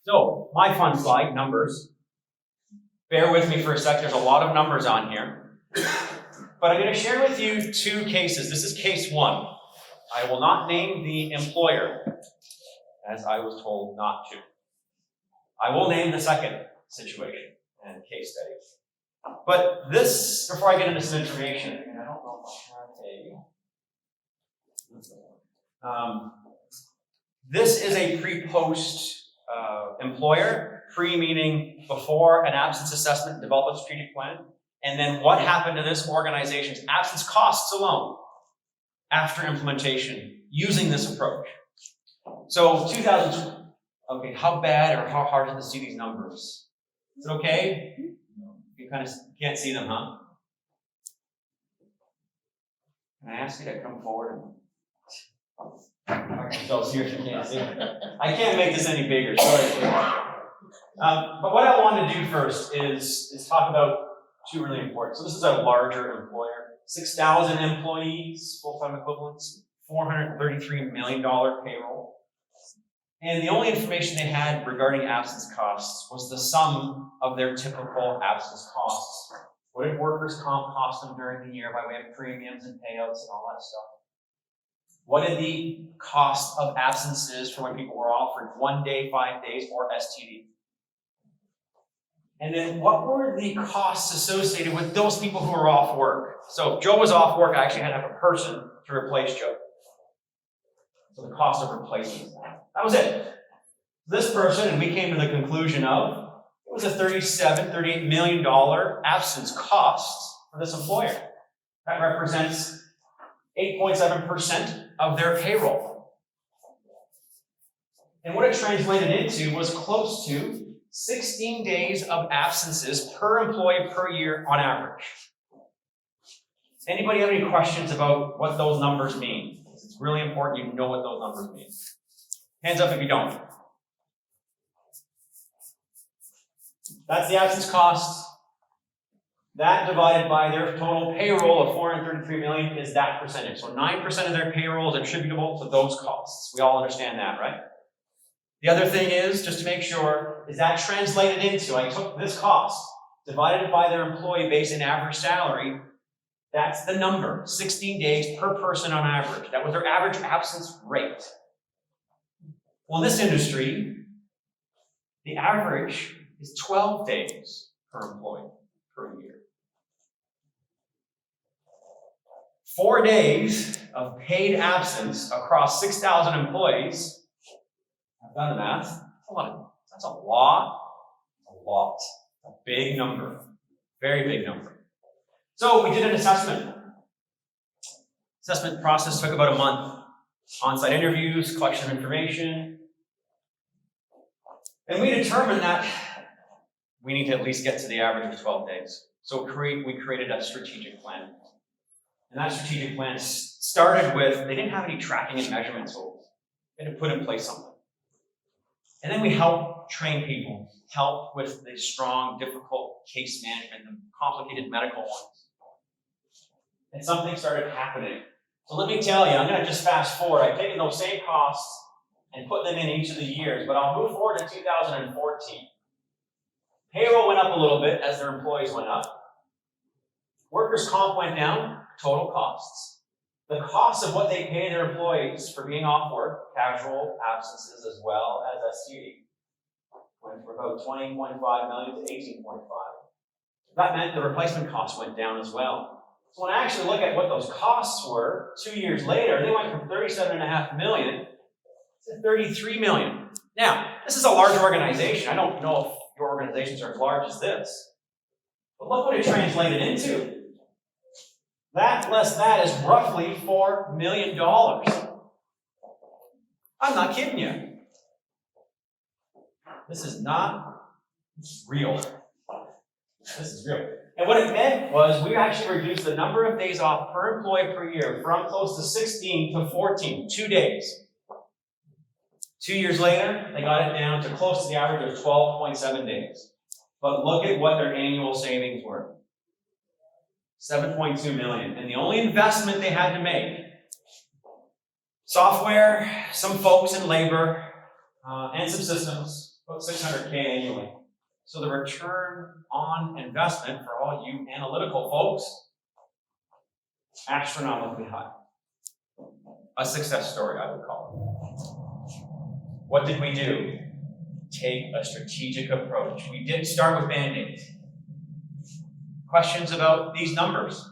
So, my fun slide, numbers. Bear with me for a sec, there's a lot of numbers on here. But I'm going to share with you two cases. This is case one. I will not name the employer, as I was told not to. I will name the second situation and case study. But this, before I get into some information, I don't know if I have a... this is a pre-post employer. Pre meaning before an absence assessment, develop a strategic plan. And then what happened to this organization's absence costs alone after implementation using this approach. So 2000, okay, how bad or how hard is it to see these numbers? Is it okay? You kind of can't see them, huh? Can I ask you to come forward? Okay, so seriously, you can't see it. I can't make this any bigger, sorry. But what I want to do first is talk about two really important. So this is a larger employer, 6,000 employees, full-time equivalents, $433 million payroll. And the only information they had regarding absence costs was the sum of their typical absence costs. What did workers' comp cost them during the year by way of premiums and payouts and all that stuff? What did the cost of absences for when people were offered 1 day, 5 days, or STD? And then what were the costs associated with those people who were off work? So if Joe was off work, I actually had to have a person to replace Joe. So the cost of replacing that was it. This person, and we came to the conclusion of, it was a $38 million absence cost for this employer. That represents 8.7% of their payroll. And what it translated into was close to 16 days of absences per employee per year on average. Anybody have any questions about what those numbers mean? It's really important you know what those numbers mean. Hands up if you don't. That's the absence cost. That divided by their total payroll of $433 million is that percentage. So 9% of their payroll is attributable to those costs. We all understand that, right? The other thing is, just to make sure, is that translated into, I took this cost, divided it by their employee base and average salary, that's the number, 16 days per person on average. That was their average absence rate. Well, in this industry, the average is 12 days per employee per year. 4 days of paid absence across 6,000 employees. I've done the math. That's a lot. A big number. Very big number. So we did an assessment. Assessment process took about a month. On-site interviews, collection of information. And we determined that we need to at least get to the average of 12 days. So we created a strategic plan. And that strategic plan started with, they didn't have any tracking and measurement tools. They had to put in place something. And then we help train people, help with the strong, difficult case management, the complicated medical ones. And something started happening. So let me tell you, I'm going to just fast forward. I've taken those same costs and put them in each of the years, but I'll move forward to 2014. Payroll went up a little bit as their employees went up. Workers' comp went down, total costs. The cost of what they pay their employees for being off work, casual absences as well as STD, went from about $20.5 million to $18.5. That meant the replacement costs went down as well. So when I actually look at what those costs were 2 years later, they went from $37.5 million to $33 million. Now, this is a large organization. I don't know if your organizations are as large as this. But look what it translated into. That less that is roughly $4 million. I'm not kidding you. This is not real. This is real. And what it meant was we actually reduced the number of days off per employee per year from close to 16 to 14, 2 days. 2 years later, they got it down to close to the average of 12.7 days. But look at what their annual savings were. $7.2 million. And the only investment they had to make, software, some folks in labor, and some systems, about 600K annually. So the return on investment for all you analytical folks, astronomically high. A success story, I would call it. What did we do? Take a strategic approach. We didn't start with Band-Aids. Questions about these numbers?